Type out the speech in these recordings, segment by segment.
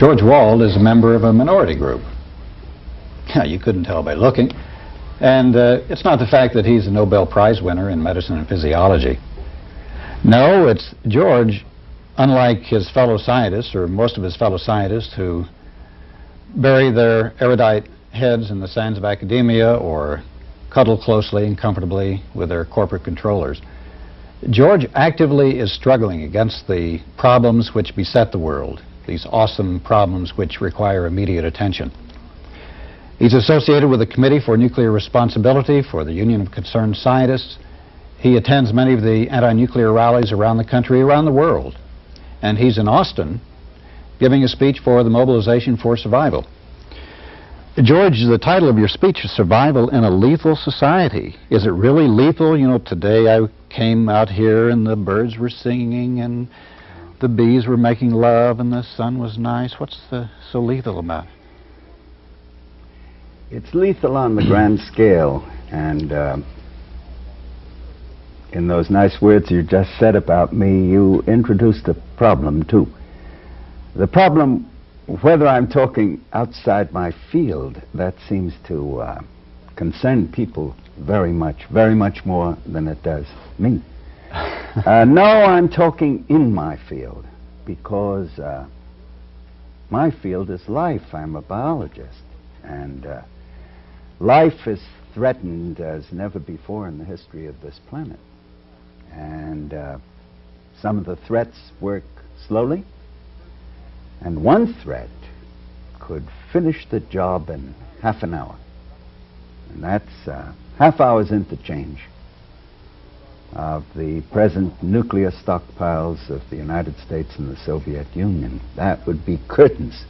George Wald is a member of a minority group. Yeah, you couldn't tell by looking. And it's not the fact that he's a Nobel Prize winner in medicine and physiology. No, it's George, unlike his fellow scientists, or most of his fellow scientists, who bury their erudite heads in the sands of academia or cuddle closely and comfortably with their corporate controllers. George actively is struggling against the problems which beset the world, these awesome problems which require immediate attention. He's associated with the Committee for Nuclear Responsibility for the Union of Concerned Scientists. He attends many of the anti-nuclear rallies around the country, around the world. And he's in Austin giving a speech for the Mobilization for Survival. George, the title of your speech is Survival in a Lethal Society. Is it really lethal? You know, today I came out here and the birds were singing and the bees were making love and the sun was nice. What's so lethal about it? It's lethal on the grand scale, and in those nice words you just said about me, you introduced a problem too. The problem, whether I'm talking outside my field, that seems to concern people very much more than it does me. No, I'm talking in my field, because my field is life. I'm a biologist, and life is threatened as never before in the history of this planet. And some of the threats work slowly, and one threat could finish the job in half an hour. And that's half hour's interchange of the present nuclear stockpiles of the United States and the Soviet Union. That would be curtains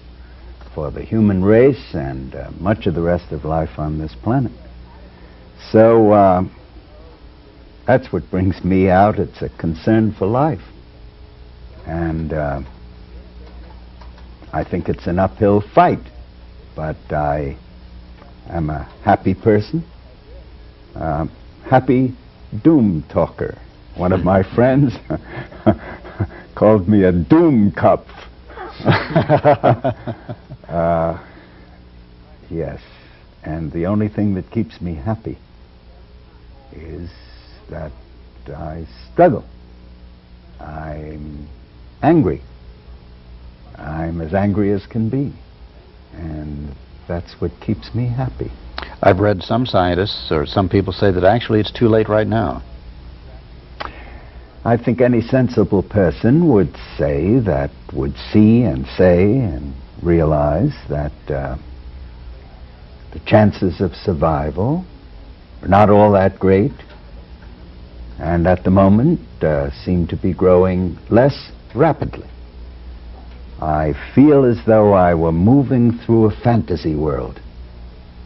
for the human race and much of the rest of life on this planet. So that's what brings me out. It's a concern for life. And I think it's an uphill fight, but I am a happy person, happy doom talker. One of my friends called me a doom cup. Yes, and the only thing that keeps me happy is that I struggle. I'm angry. I'm as angry as can be, and that's what keeps me happy. I've read some scientists, or some people say that actually it's too late right now. I think any sensible person would say that, would see and say and realize that the chances of survival are not all that great, and at the moment seem to be growing less rapidly. I feel as though I were moving through a fantasy world,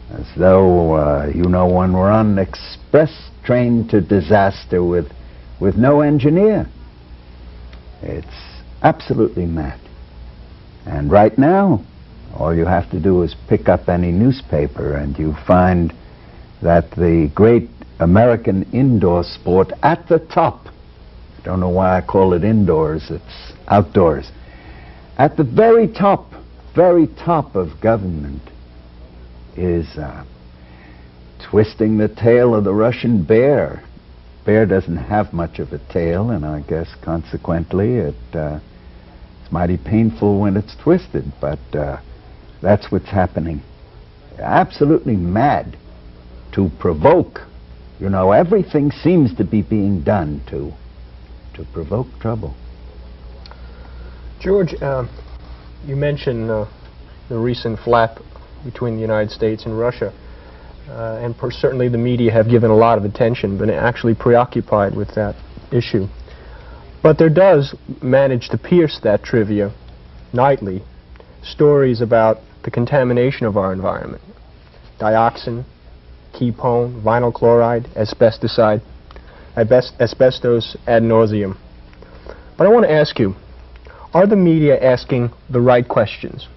as though, you know, one were on an express train to disaster with no engineer. It's absolutely mad. And right now, all you have to do is pick up any newspaper and you find that the great American indoor sport at the top, I don't know why I call it indoors, it's outdoors, at the very top of government is twisting the tail of the Russian bear. Bear doesn't have much of a tail, and I guess consequently it's mighty painful when it's twisted, but that's what's happening. Absolutely mad to provoke. You know, everything seems to be being done to provoke trouble. George, you mentioned the recent flap between the United States and Russia, and certainly the media have given a lot of attention, been actually preoccupied with that issue. But there does manage to pierce that trivia nightly stories about the contamination of our environment: dioxin, ketone, vinyl chloride, asbestos ad nauseum. But I want to ask you, are the media asking the right questions?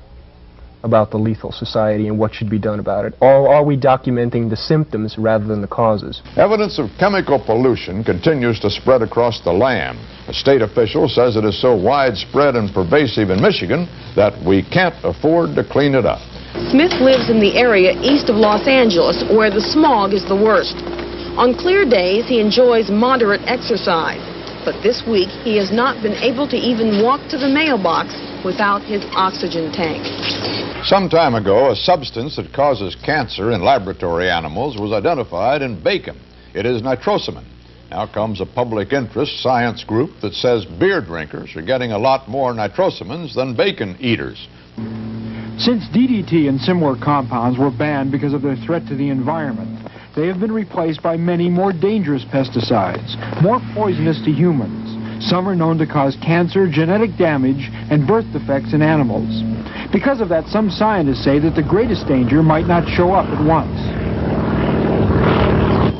about the lethal society and what should be done about it? Or are we documenting the symptoms rather than the causes? Evidence of chemical pollution continues to spread across the land. A state official says it is so widespread and pervasive in Michigan that we can't afford to clean it up. Smith lives in the area east of Los Angeles where the smog is the worst. On clear days, he enjoys moderate exercise. But this week, he has not been able to even walk to the mailbox without his oxygen tank. Some time ago, a substance that causes cancer in laboratory animals was identified in bacon. It is nitrosamine. Now comes a public interest science group that says beer drinkers are getting a lot more nitrosamines than bacon eaters. Since DDT and similar compounds were banned because of their threat to the environment, they have been replaced by many more dangerous pesticides, more poisonous to humans. Some are known to cause cancer, genetic damage, and birth defects in animals. Because of that, some scientists say that the greatest danger might not show up at once.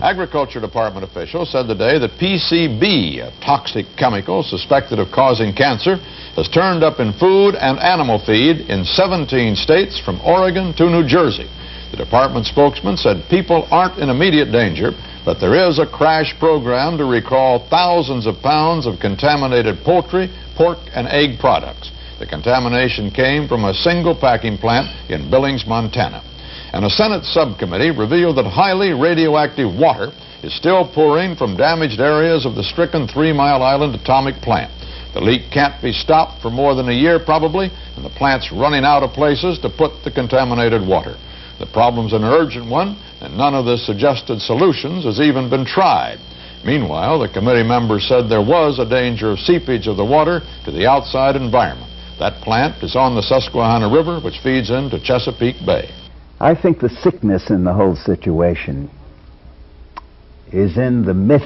Agriculture Department officials said today that PCB, a toxic chemical suspected of causing cancer, has turned up in food and animal feed in 17 states from Oregon to New Jersey. The department spokesman said people aren't in immediate danger, but there is a crash program to recall thousands of pounds of contaminated poultry, pork, and egg products. The contamination came from a single packing plant in Billings, Montana. And a Senate subcommittee revealed that highly radioactive water is still pouring from damaged areas of the stricken 3 Mile Island atomic plant. The leak can't be stopped for more than a year probably, and the plant's running out of places to put the contaminated water. The problem's an urgent one, and none of the suggested solutions has even been tried. Meanwhile, the committee members said there was a danger of seepage of the water to the outside environment. That plant is on the Susquehanna River, which feeds into Chesapeake Bay. I think the sickness in the whole situation is in the myth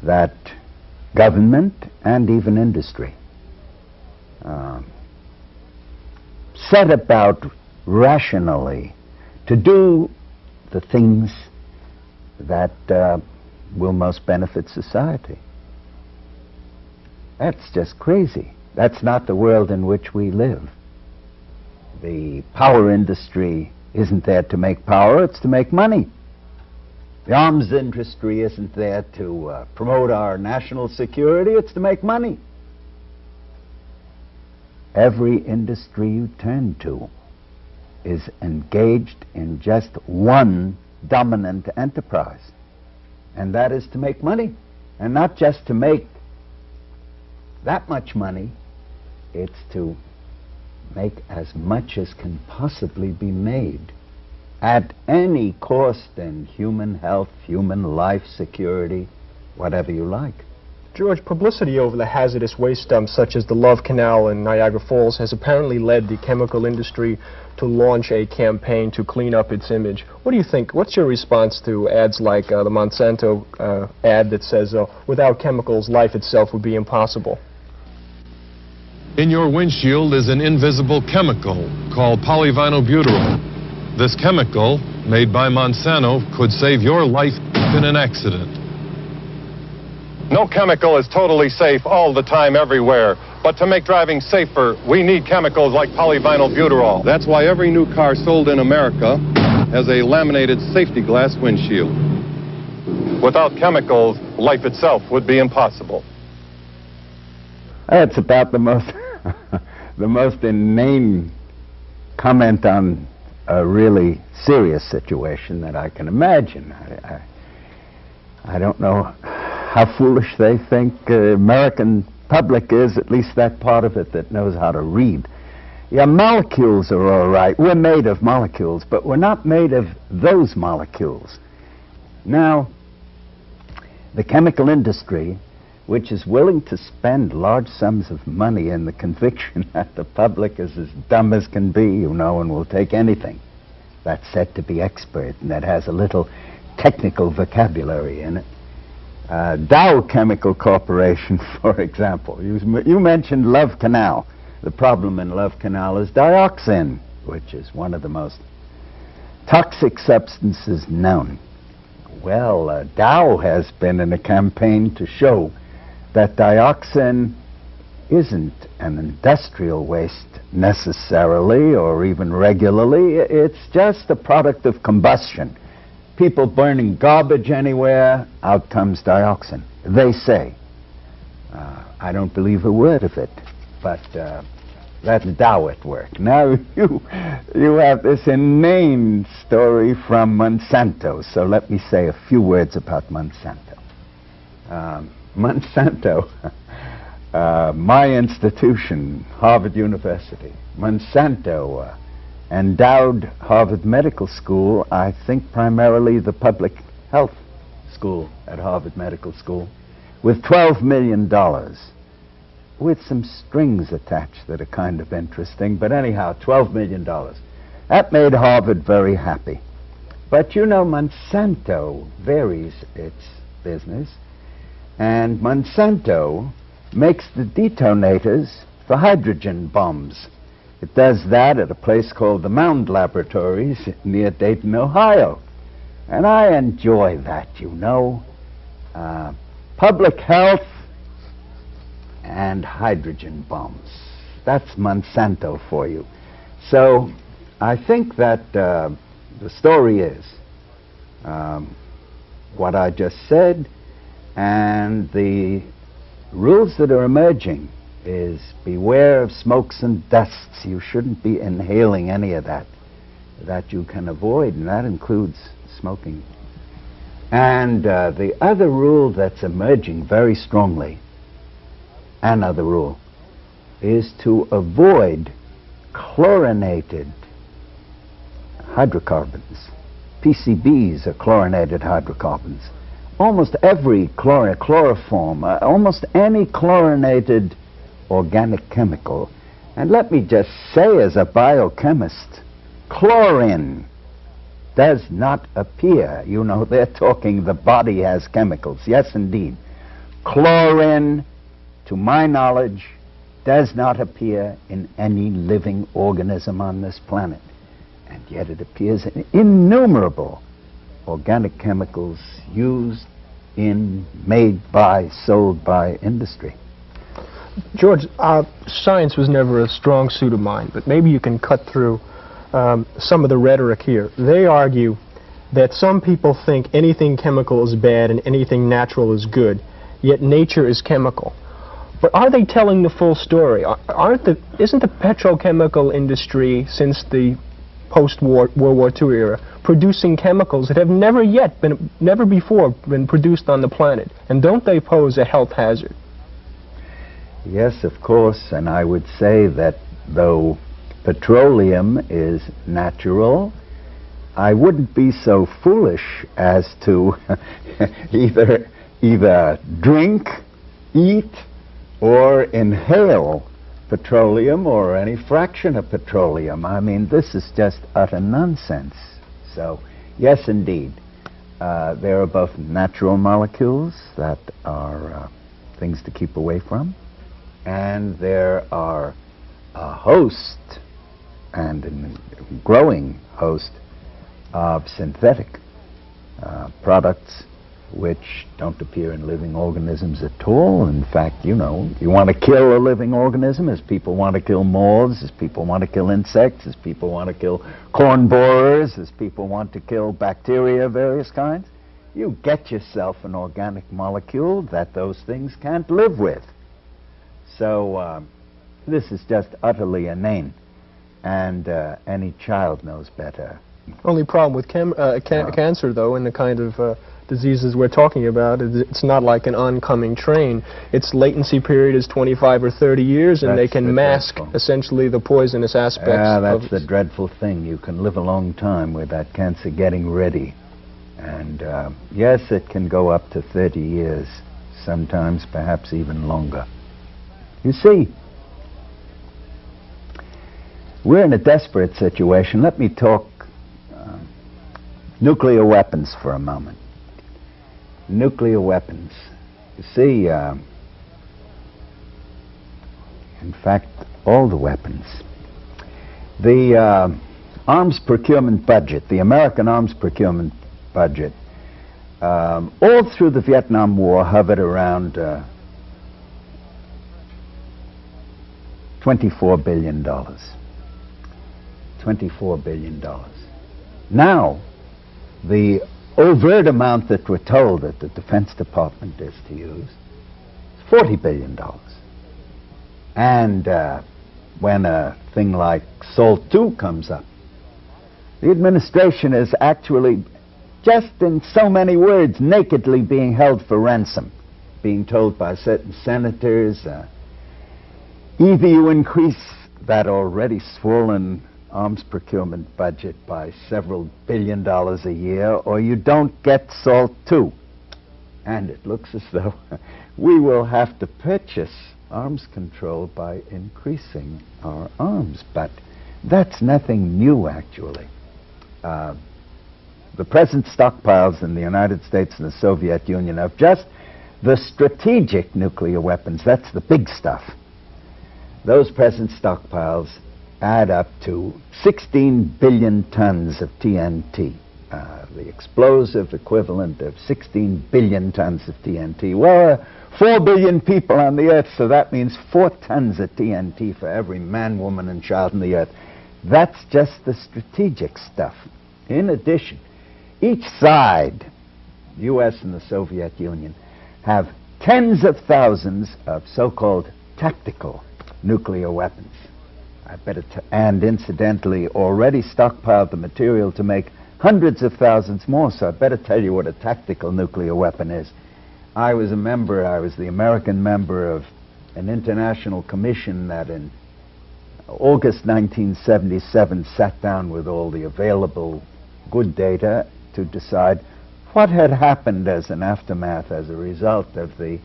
that government and even industry set about rationally to do the things that will most benefit society. That's just crazy. That's not the world in which we live. The power industry isn't there to make power, it's to make money. The arms industry isn't there to promote our national security, it's to make money. Every industry you turn to is engaged in just one dominant enterprise, and that is to make money. And not just to make that much money, it's to make as much as can possibly be made at any cost in human health, human life, security, whatever you like. George, publicity over the hazardous waste dumps such as the Love Canal in Niagara Falls has apparently led the chemical industry to launch a campaign to clean up its image. What do you think? What's your response to ads like the Monsanto ad that says, without chemicals, life itself would be impossible? In your windshield is an invisible chemical called polyvinylbutyrol. This chemical, made by Monsanto, could save your life in an accident. No chemical is totally safe all the time everywhere, but to make driving safer, we need chemicals like polyvinylbutyrol. That's why every new car sold in America has a laminated safety glass windshield. Without chemicals, life itself would be impossible. That's about the most the most inane comment on a really serious situation that I can imagine. I don't know how foolish they think American public is, at least that part of it that knows how to read. Yeah, molecules are all right. We're made of molecules, but we're not made of those molecules. Now, the chemical industry, which is willing to spend large sums of money in the conviction that the public is as dumb as can be, you know, and will take anything that's said to be expert and that has a little technical vocabulary in it. Dow Chemical Corporation, for example. You mentioned Love Canal. The problem in Love Canal is dioxin, which is one of the most toxic substances known. Well, Dow has been in a campaign to show that dioxin isn't an industrial waste necessarily or even regularly. It's just a product of combustion. People burning garbage anywhere, out comes dioxin, they say. I don't believe a word of it, but that's Dow at work. Now you have this inane story from Monsanto, so let me say a few words about Monsanto. Monsanto, my institution, Harvard University, Monsanto endowed Harvard Medical School, I think primarily the public health school at Harvard Medical School, with $12 million, with some strings attached that are kind of interesting, but anyhow, $12 million. That made Harvard very happy. But you know, Monsanto varies its business, and Monsanto makes the detonators for hydrogen bombs. It does that at a place called the Mound Laboratories near Dayton, Ohio. And I enjoy that, you know. Public health and hydrogen bombs. That's Monsanto for you. So I think that the story is what I just said, and the rules that are emerging is beware of smokes and dusts. You shouldn't be inhaling any of that you can avoid, and that includes smoking. And the other rule that's emerging very strongly, another rule, is to avoid chlorinated hydrocarbons. PCBs are chlorinated hydrocarbons. Almost every chloroform, almost any chlorinated organic chemical, and let me just say as a biochemist, chlorine does not appear. You know, they're talking the body has chemicals. Yes, indeed. Chlorine, to my knowledge, does not appear in any living organism on this planet. And yet it appears in innumerable organic chemicals used in, made by, sold by industry. George, science was never a strong suit of mine, but maybe you can cut through some of the rhetoric here. They argue that some people think anything chemical is bad and anything natural is good, yet nature is chemical. But are they telling the full story? Isn't the petrochemical industry, since the post-war World War II era, producing chemicals that have never before been produced on the planet? And don't they pose a health hazard? Yes, of course, and I would say that though petroleum is natural, I wouldn't be so foolish as to either drink, eat, or inhale petroleum or any fraction of petroleum. I mean, this is just utter nonsense. So, yes, indeed, there are both natural molecules that are things to keep away from, and there are a host, and a growing host, of synthetic products which don't appear in living organisms at all. In fact, you know, you want to kill a living organism as people want to kill moths, as people want to kill insects, as people want to kill corn borers, as people want to kill bacteria of various kinds. You get yourself an organic molecule that those things can't live with. So this is just utterly inane, and any child knows better. Only problem with cancer, though, and the kind of diseases we're talking about, it's not like an oncoming train. Its latency period is 25 or 30 years, and they can mask essentially the poisonous aspects. Yeah, that's the dreadful thing. You can live a long time with that cancer getting ready. And yes, it can go up to 30 years, sometimes perhaps even longer. You see, we're in a desperate situation. Let me talk nuclear weapons for a moment. Nuclear weapons. You see, in fact, all the weapons. The arms procurement budget, the American arms procurement budget, all through the Vietnam War hovered around $24 billion. $24 billion. Now, the overt amount that we're told that the Defense Department is to use is $40 billion. And when a thing like SALT II comes up, the administration is actually, just in so many words, nakedly being held for ransom, being told by certain senators, either you increase that already swollen arms procurement budget by several $billion a year, or you don't get SALT II. And it looks as though we will have to purchase arms control by increasing our arms. But that's nothing new, actually. The present stockpiles in the United States and the Soviet Union of just the strategic nuclear weapons, that's the big stuff. Those present stockpiles add up to 16 billion tons of TNT, the explosive equivalent of 16 billion tons of TNT. Well, 4 billion people on the Earth, so that means 4 tons of TNT for every man, woman, and child on the Earth. That's just the strategic stuff. In addition, each side, U.S. and the Soviet Union, have tens of thousands of so-called tactical nuclear weapons. And incidentally, already stockpiled the material to make hundreds of thousands more, so I better tell you what a tactical nuclear weapon is. I was the American member of an international commission that in August 1977 sat down with all the available good data to decide what had happened as an aftermath, as a result of the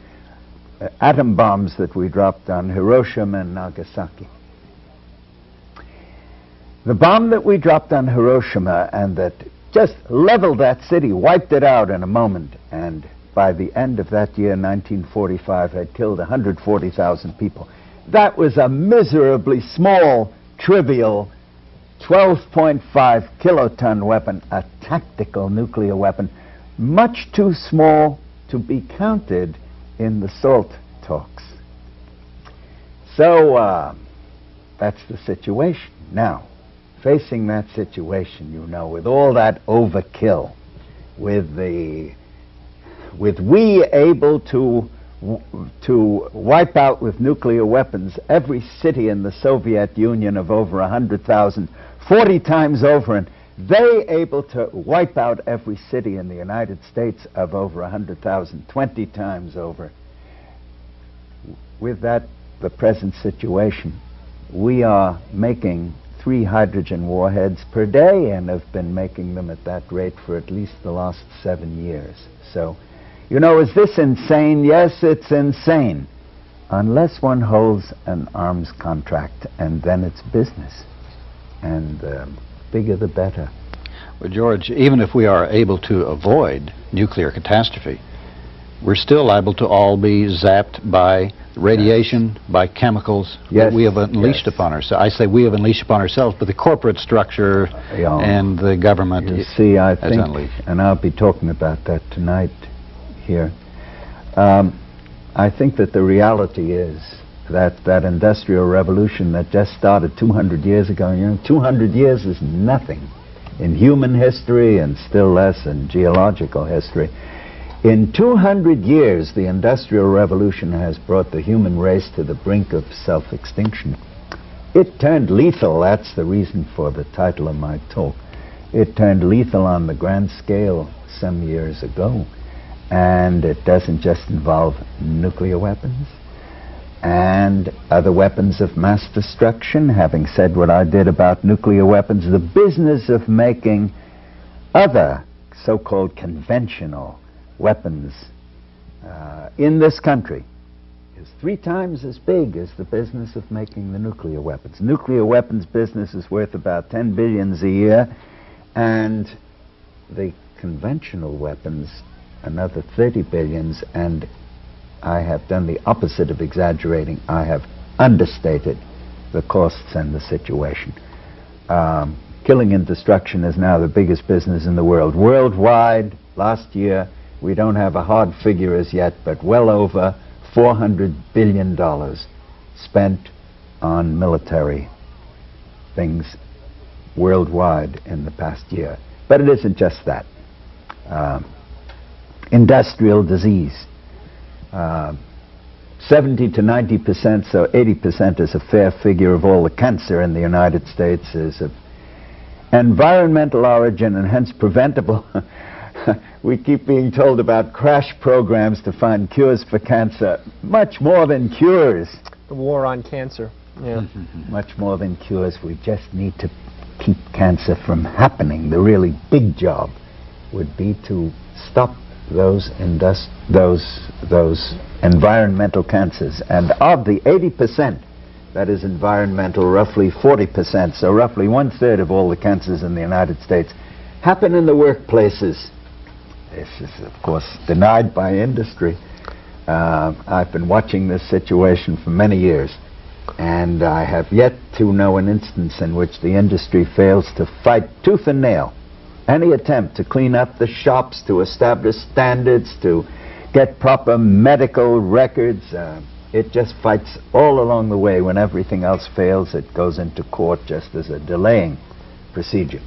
atom bombs that we dropped on Hiroshima and Nagasaki. The bomb that we dropped on Hiroshima and that just leveled that city, wiped it out in a moment, and by the end of that year, 1945, had killed 140,000 people. That was a miserably small, trivial 12.5 kiloton weapon, a tactical nuclear weapon, much too small to be counted in the SALT talks. So that's the situation. Now, facing that situation, you know, with all that overkill, with we able to wipe out with nuclear weapons every city in the Soviet Union of over 100,000, 40 times over, and they able to wipe out every city in the United States of over 100,000, 20 times over. With that, the present situation, we are making 3 hydrogen warheads per day and have been making them at that rate for at least the last 7 years. So, you know, is this insane? Yes, it's insane. Unless one holds an arms contract, and then it's business. And the bigger the better. Well, George, even if we are able to avoid nuclear catastrophe, we're still liable to all be zapped by radiation, by chemicals that we have unleashed upon ourselves. I say we have unleashed upon ourselves, but the corporate structure and the government you see, I think, unleashed. And I'll be talking about that tonight here. I think that the reality is that industrial revolution that just started 200 years ago, you know, 200 years is nothing in human history and still less in geological history. In 200 years, the Industrial Revolution has brought the human race to the brink of self-extinction. It turned lethal. That's the reason for the title of my talk. It turned lethal on the grand scale some years ago. And it doesn't just involve nuclear weapons and other weapons of mass destruction. Having said what I did about nuclear weapons, the business of making other so-called conventional weapons in this country is 3 times as big as the business of making the nuclear weapons. Nuclear weapons business is worth about 10 billion a year, and the conventional weapons another 30 billions, and I have done the opposite of exaggerating. I have understated the costs and the situation. Killing and destruction is now the biggest business in the world. Worldwide, last year, we don't have a hard figure as yet, but well over $400 billion spent on military things worldwide in the past year. But it isn't just that. Industrial disease. 70 to 90%, so 80% is a fair figure of all the cancer in the United States is of environmental origin and hence preventable. We keep being told about crash programs to find cures for cancer. Much more than cures. The war on cancer. Yeah. Much more than cures. We just need to keep cancer from happening. The really big job would be to stop those environmental cancers. And of the 80% that is environmental, roughly 40%, so roughly 1/3 of all the cancers in the United States happen in the workplaces. This is, of course, denied by industry. I've been watching this situation for many years, and I have yet to know an instance in which the industry fails to fight tooth and nail any attempt to clean up the shops, to establish standards, to get proper medical records. It just fights all along the way. When everything else fails, it goes into court just as a delaying procedure.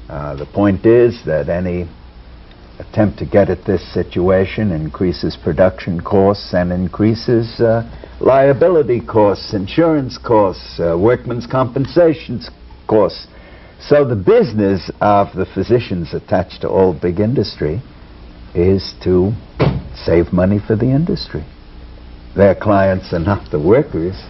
The point is that any attempt to get at this situation increases production costs and increases liability costs, insurance costs, workmen's compensation costs. So the business of the physicians attached to all big industry is to save money for the industry. Their clients are not the workers.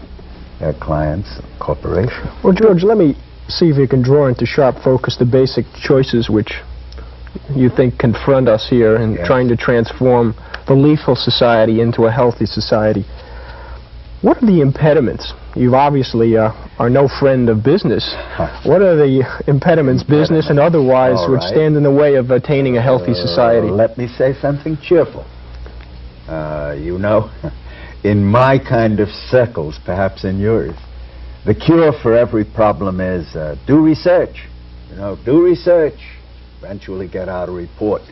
Their clients are corporations. Well, George, let me see if you can draw into sharp focus the basic choices which you think confront us here in trying to transform the lethal society into a healthy society. What are the impediments? You obviously are no friend of business. What are the impediments, business and otherwise, which stand in the way of attaining a healthy society? Let me say something cheerful. You know, in my kind of circles, perhaps in yours, the cure for every problem is do research. You know, do research. Eventually get out a report.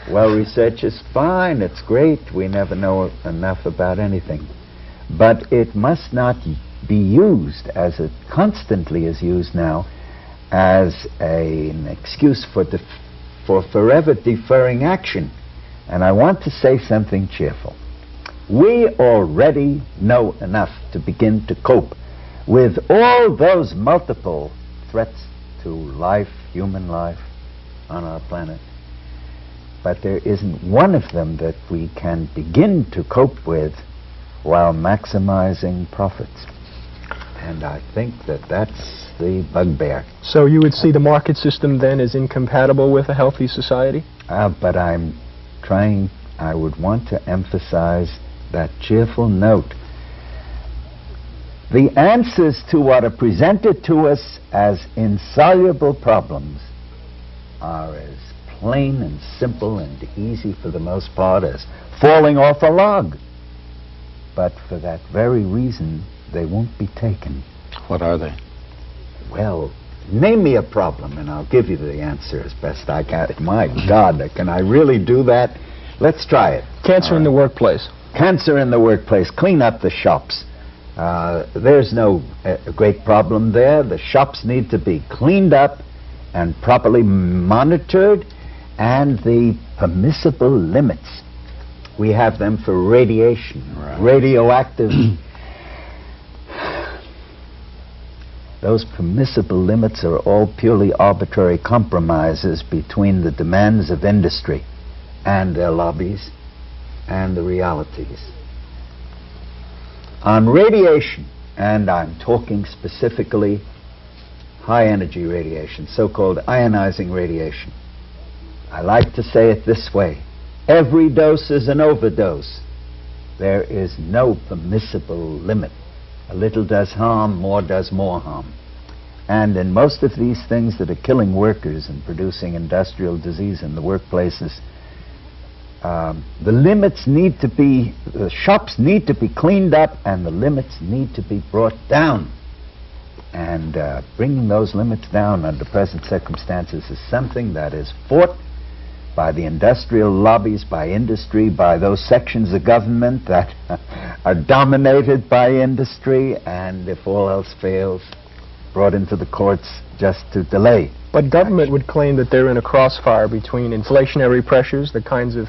Well, research is fine. It's great. We never know enough about anything. But it must not be used, as it constantly is used now, as an excuse for forever deferring action. And I want to say something cheerful. We already know enough to begin to cope with all those multiple threats to life, human life, on our planet. But there isn't one of them that we can begin to cope with while maximizing profits. And I think that that's the bugbear. So you would see the market system then as incompatible with a healthy society? But I would want to emphasize that cheerful note. The answers to what are presented to us as insoluble problems are as plain and simple and easy for the most part as falling off a log. But for that very reason, they won't be taken. What are they? Well, name me a problem and I'll give you the answer as best I can. My God, can I really do that? Let's try it. Cancer in the workplace. Cancer in the workplace. Clean up the shops. There's no great problem there. The shops need to be cleaned up and properly monitored, and the permissible limits. We have them for radiation, radioactive. Those permissible limits are all purely arbitrary compromises between the demands of industry and their lobbies and the realities. On radiation, and I'm talking specifically high energy radiation, so-called ionizing radiation, I like to say it this way: every dose is an overdose. There is no permissible limit. A little does harm, more does more harm. And in most of these things that are killing workers and producing industrial disease in the workplaces, the limits need to be, the shops need to be cleaned up and the limits need to be brought down. And bringing those limits down under present circumstances is something that is fought by the industrial lobbies, by industry, by those sections of government that are dominated by industry, and if all else fails, brought into the courts just to delay. But government would claim that they're in a crossfire between inflationary pressures, the kinds of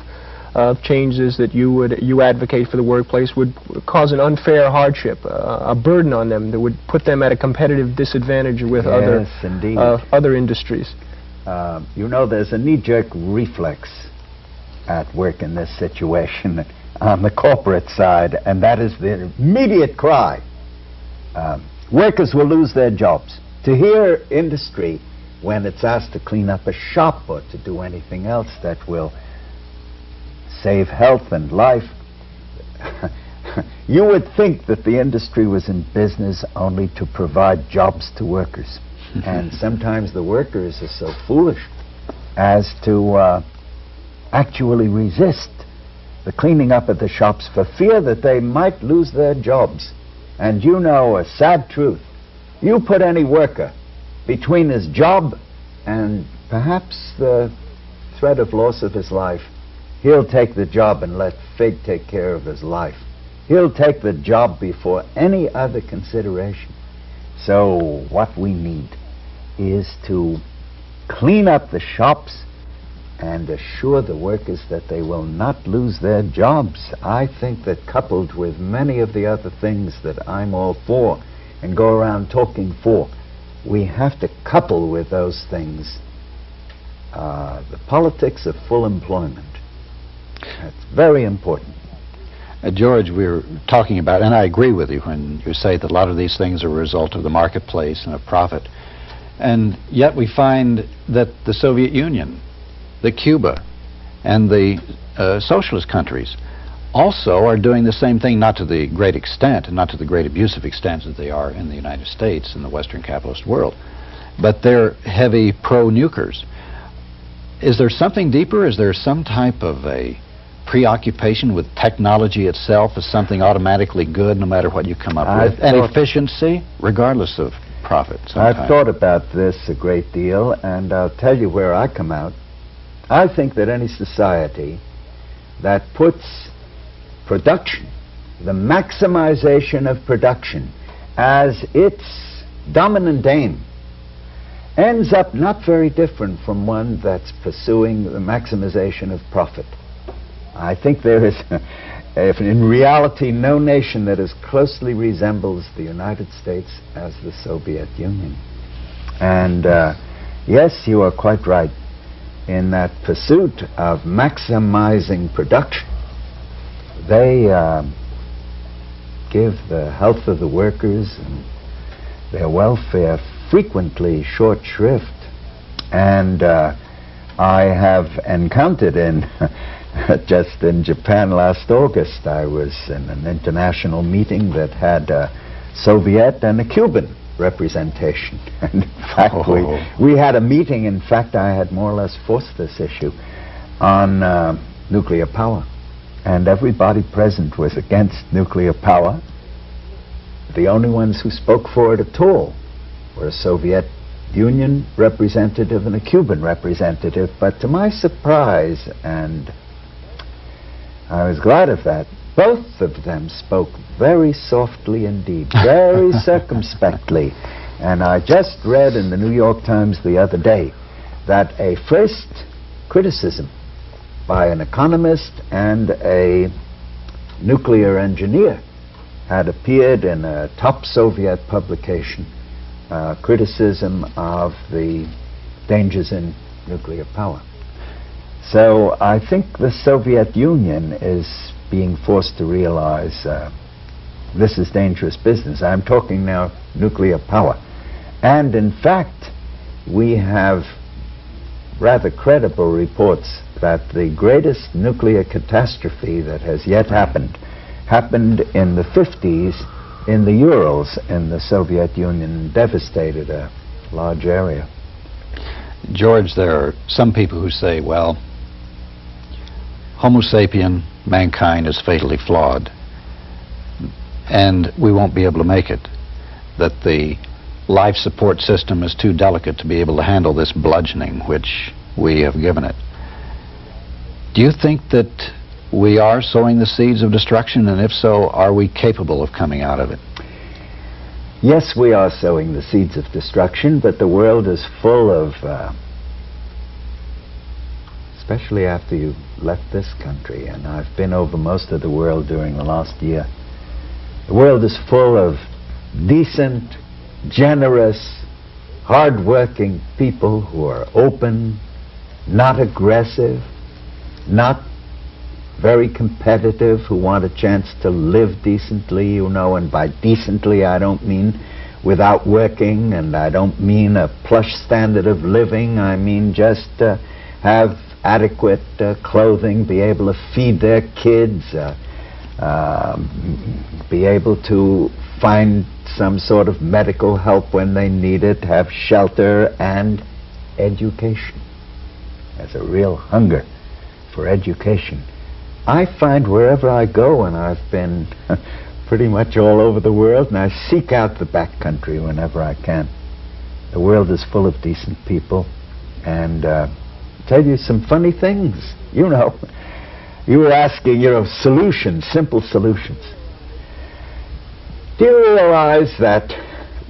changes that you advocate for the workplace would cause an unfair hardship, a burden on them that would put them at a competitive disadvantage with other industries. You know, there's a knee-jerk reflex at work in this situation on the corporate side, and that is the immediate cry. Workers will lose their jobs. To hear industry, when it's asked to clean up a shop or to do anything else that will save health and life, you would think that the industry was in business only to provide jobs to workers. And sometimes the workers are so foolish as to actually resist the cleaning up of the shops for fear that they might lose their jobs. And you know a sad truth. You put any worker between his job and perhaps the threat of loss of his life, he'll take the job and let fate take care of his life. He'll take the job before any other consideration. So what we need is to clean up the shops and assure the workers that they will not lose their jobs. I think that coupled with many of the other things that I'm all for and go around talking for, we have to couple with those things the politics of full employment. That's very important. George, we were talking about, and I agree with you when you say that a lot of these things are a result of the marketplace and of profit. And yet we find that the Soviet Union, the Cuba, and the socialist countries also are doing the same thing, not to the great extent and not to the great abusive extent that they are in the United States and the Western capitalist world, but they're heavy pro-nukers. Is there something deeper? Is there some type of a preoccupation with technology itself as something automatically good no matter what you come up with? And efficiency, regardless of profit. I've thought about this a great deal, and I'll tell you where I come out. I think that any society that puts production, the maximization of production, as its dominant aim, ends up not very different from one that's pursuing the maximization of profit. I think there is, in reality, no nation that as closely resembles the United States as the Soviet Union. And yes, you are quite right. In that pursuit of maximizing production, they give the health of the workers and their welfare frequently short shrift. And I have encountered just in Japan last August, I was in an international meeting that had a Soviet and a Cuban representation. And in fact, we had a meeting. In fact, I had more or less forced this issue on nuclear power. And everybody present was against nuclear power. The only ones who spoke for it at all were a Soviet Union representative and a Cuban representative. But to my surprise, and I was glad of that, both of them spoke very softly indeed, very circumspectly. And I just read in the New York Times the other day that a first criticism by an economist and a nuclear engineer had appeared in a top Soviet publication, criticism of the dangers in nuclear power. So I think the Soviet Union is being forced to realize this is dangerous business. I'm talking now nuclear power. And in fact, we have rather credible reports that the greatest nuclear catastrophe that has yet happened in the 50s in the Urals in the Soviet Union, devastated a large area. George, there are some people who say, well, Homo sapien, mankind, is fatally flawed, and we won't be able to make it, that the life support system is too delicate to be able to handle this bludgeoning which we have given it. Do you think that we are sowing the seeds of destruction, and if so, are we capable of coming out of it? Yes, we are sowing the seeds of destruction, but the world is full of, especially after you left this country, and I've been over most of the world during the last year, the world is full of decent, generous, hard-working people who are open, not aggressive, not very competitive, who want a chance to live decently, you know, and by decently I don't mean without working, and I don't mean a plush standard of living. I mean just have adequate clothing, be able to feed their kids, be able to find some sort of medical help when they need it, have shelter and education. There's a real hunger for education. I find wherever I go, and I've been pretty much all over the world, and I seek out the back country whenever I can. The world is full of decent people, and tell you some funny things. You know, you were asking, you know, solutions, simple solutions. Do you realize that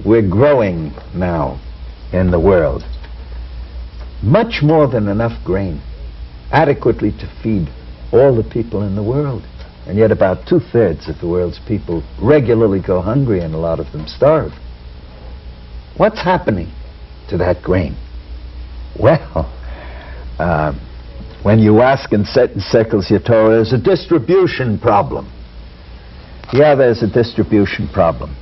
we're growing now in the world much more than enough grain adequately to feed all the people in the world, and yet about 2/3 of the world's people regularly go hungry, and a lot of them starve? What's happening to that grain? Well, when you ask in certain circles, you're told there's a distribution problem. Yeah, there's a distribution problem.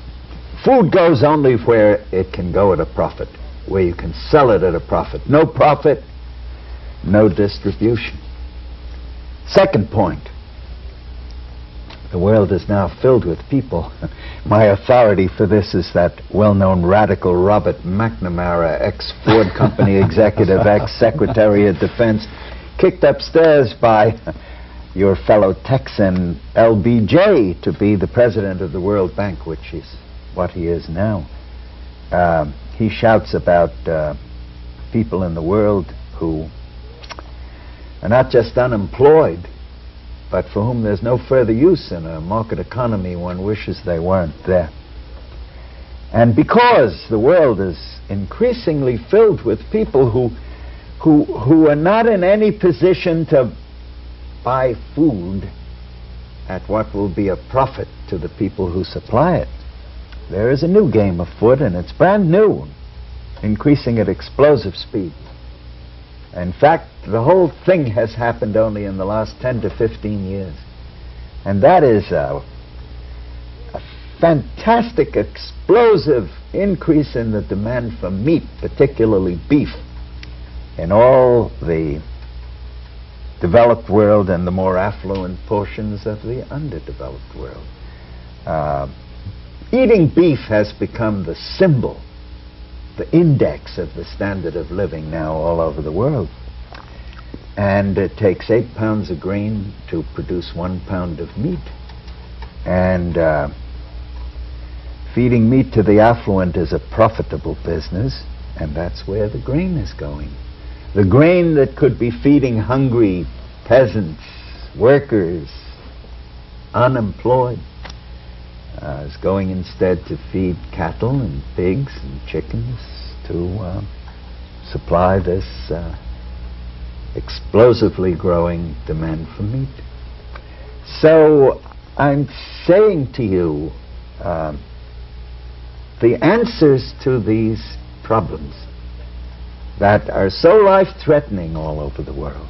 Food goes only where it can go at a profit, where you can sell it at a profit. No profit, no distribution. Second point, the world is now filled with people. My authority for this is that well-known radical Robert McNamara, ex-Ford Company executive, ex-Secretary of Defense, kicked upstairs by your fellow Texan LBJ to be the president of the World Bank, which is what he is now. He shouts about people in the world who are not just unemployed, but for whom there's no further use in a market economy. One wishes they weren't there. And because the world is increasingly filled with people who are not in any position to buy food at what will be a profit to the people who supply it, there is a new game afoot, and it's brand new, increasing at explosive speed. In fact, the whole thing has happened only in the last 10 to 15 years. And that is a fantastic, explosive increase in the demand for meat, particularly beef, in all the developed world and the more affluent portions of the underdeveloped world. Eating beef has become the symbol, the index of the standard of living now all over the world. And it takes 8 pounds of grain to produce 1 pound of meat. And feeding meat to the affluent is a profitable business, and that's where the grain is going. The grain that could be feeding hungry peasants, workers, unemployed, is going instead to feed cattle and pigs and chickens to supply this explosively growing demand for meat. So I'm saying to you, the answers to these problems that are so life-threatening all over the world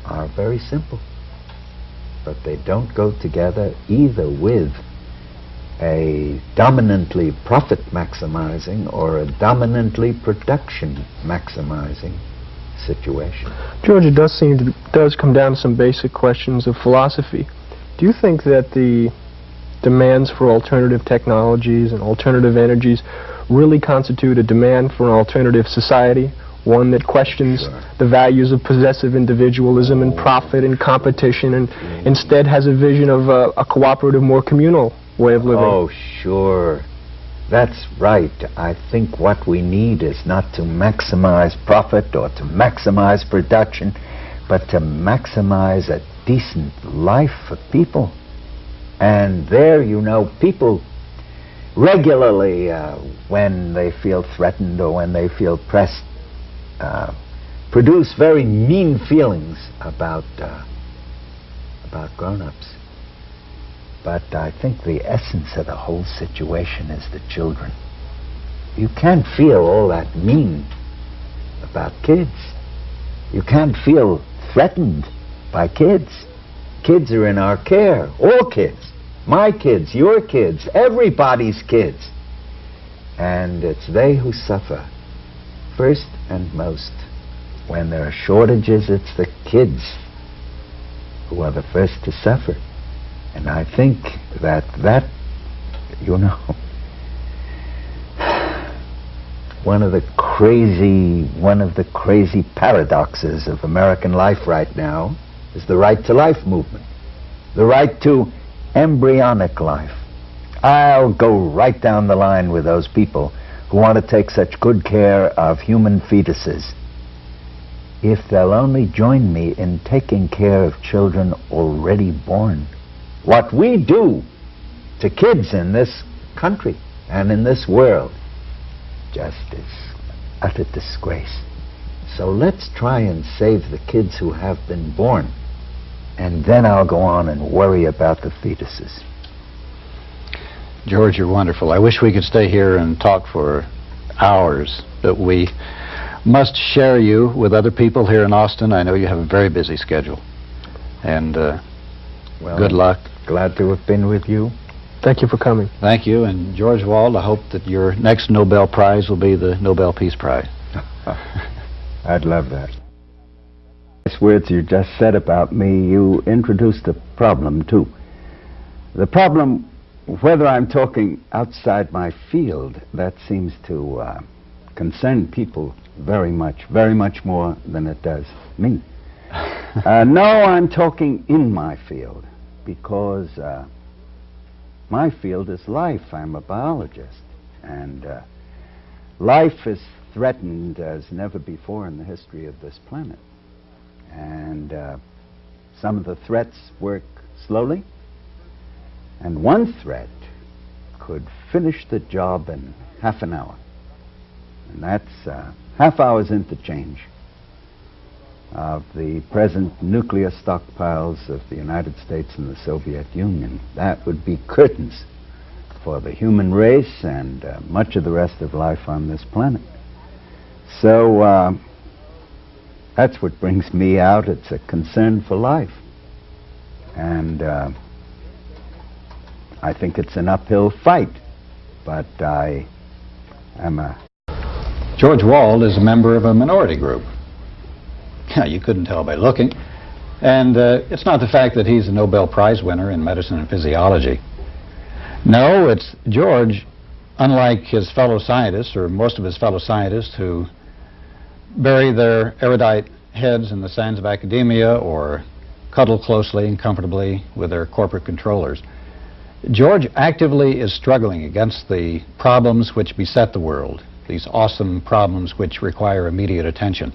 are very simple, but they don't go together either with a dominantly profit-maximizing or a dominantly production-maximizing situation. George, it does come down to some basic questions of philosophy. Do you think that the demands for alternative technologies and alternative energies really constitute a demand for an alternative society, one that questions the values of possessive individualism and profit and competition, and instead has a vision of a cooperative, more communal way of living? Oh, sure. That's right. I think what we need is not to maximize profit or to maximize production, but to maximize a decent life for people. And there, you know, people regularly, when they feel threatened or when they feel pressed, produce very mean feelings about grown-ups. But I think the essence of the whole situation is the children. You can't feel all that mean about kids. You can't feel threatened by kids. Kids are in our care, all kids. My kids, your kids, everybody's kids. And it's they who suffer first and most. When there are shortages, it's the kids who are the first to suffer. And I think that, you know, one of the crazy paradoxes of American life right now is the right to life movement, the right to embryonic life. I'll go right down the line with those people who want to take such good care of human fetuses. If they'll only join me in taking care of children already born. What we do to kids in this country and in this world just is utter disgrace. So let's try and save the kids who have been born, and then I'll go on and worry about the fetuses. George, you're wonderful. I wish we could stay here and talk for hours, but we must share you with other people here in Austin. I know you have a very busy schedule. And well, good luck. Glad to have been with you. Thank you for coming. Thank you. And George Wald, I hope that your next Nobel Prize will be the Nobel Peace Prize. I'd love that. Nice words you just said about me, you introduced a problem too. The problem, whether I'm talking outside my field, that seems to concern people very much more than it does me. No, I'm talking in my field, because my field is life. I'm a biologist, and life is threatened as never before in the history of this planet. And some of the threats work slowly, and one threat could finish the job in half an hour. And that's half hour's interchange of the present nuclear stockpiles of the United States and the Soviet Union. That would be curtains for the human race and much of the rest of life on this planet. So that's what brings me out. It's a concern for life. And I think it's an uphill fight, but I am a... George Wald is a member of a minority group. Yeah, you couldn't tell by looking. And it's not the fact that he's a Nobel Prize winner in medicine and physiology. No, it's George, unlike his fellow scientists, or most of his fellow scientists, who bury their erudite heads in the sands of academia or cuddle closely and comfortably with their corporate controllers. George actively is struggling against the problems which beset the world, these awesome problems which require immediate attention.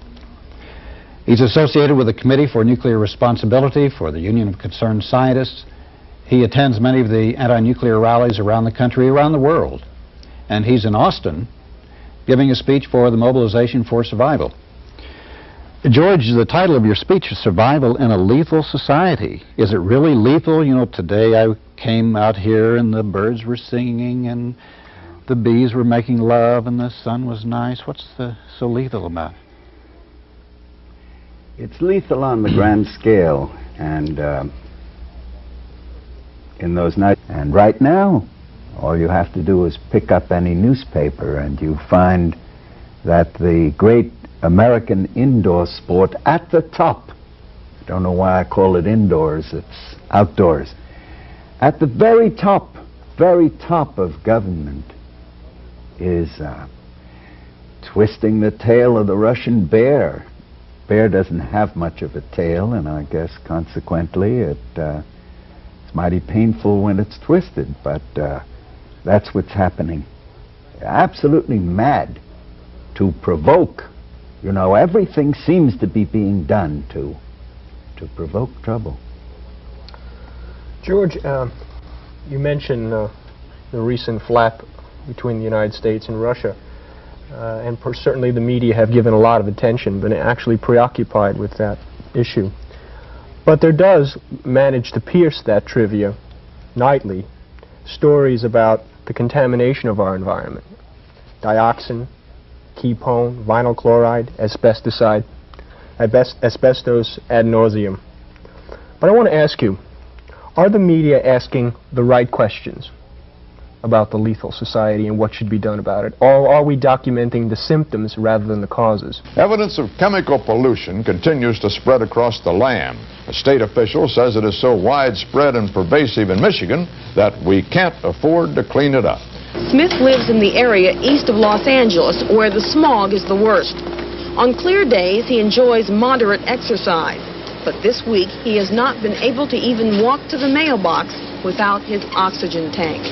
He's associated with the Committee for Nuclear Responsibility for the Union of Concerned Scientists. He attends many of the anti-nuclear rallies around the country, around the world. And he's in Austin giving a speech for the Mobilization for Survival. George, the title of your speech is Survival in a Lethal Society. Is it really lethal? You know, today I came out here and the birds were singing and the bees were making love and the sun was nice. What's so lethal about it? It's lethal on the grand scale, and in those nights. And right now, all you have to do is pick up any newspaper and you find that the great American indoor sport at the top, I don't know why I call it indoors, it's outdoors, at the very top of government is twisting the tail of the Russian bear. Bear doesn't have much of a tail, and I guess consequently it's mighty painful when it's twisted, but that's what's happening. Absolutely mad to provoke. You know, everything seems to be being done to provoke trouble. George, you mentioned the recent flap between the United States and Russia, and certainly the media have given a lot of attention, been actually preoccupied with that issue. But there does manage to pierce that trivia nightly stories about the contamination of our environment: dioxin, ketone, vinyl chloride, asbestos ad nauseum. But I want to ask you, are the media asking the right questions about the lethal society and what should be done about it? Or are we documenting the symptoms rather than the causes? Evidence of chemical pollution continues to spread across the land. A state official says it is so widespread and pervasive in Michigan that we can't afford to clean it up. Smith lives in the area east of Los Angeles, where the smog is the worst. On clear days, he enjoys moderate exercise. But this week, he has not been able to even walk to the mailbox without his oxygen tank.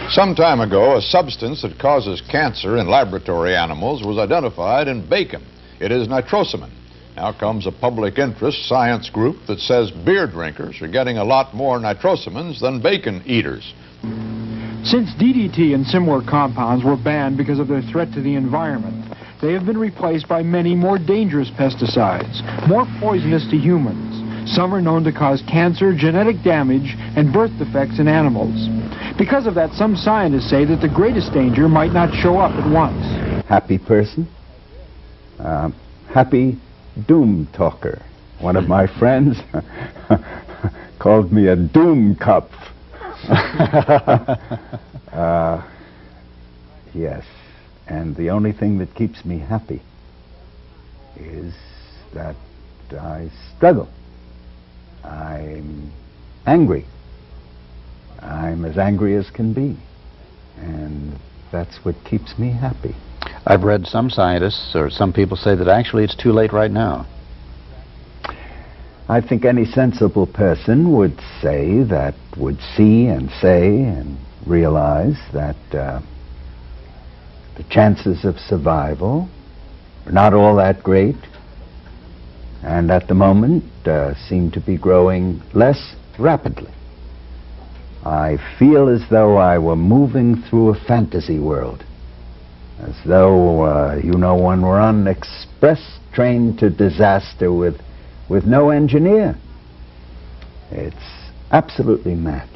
Some time ago, a substance that causes cancer in laboratory animals was identified in bacon. It is nitrosamine. Now comes a public interest science group that says beer drinkers are getting a lot more nitrosamines than bacon eaters. Since DDT and similar compounds were banned because of their threat to the environment, they have been replaced by many more dangerous pesticides, more poisonous to humans. Some are known to cause cancer, genetic damage, and birth defects in animals. Because of that, some scientists say that the greatest danger might not show up at once. Happy person, happy doom talker. One of my friends called me a doom cup. Yes, and the only thing that keeps me happy is that I struggle. I'm angry. I'm as angry as can be, and that's what keeps me happy. I've read some scientists, or some people say that actually it's too late right now. I think any sensible person would say that, would see and say and realize that the chances of survival are not all that great, and at the moment seem to be growing less rapidly. I feel as though I were moving through a fantasy world, as though, one were on an express train to disaster with no engineer. It's absolutely mad.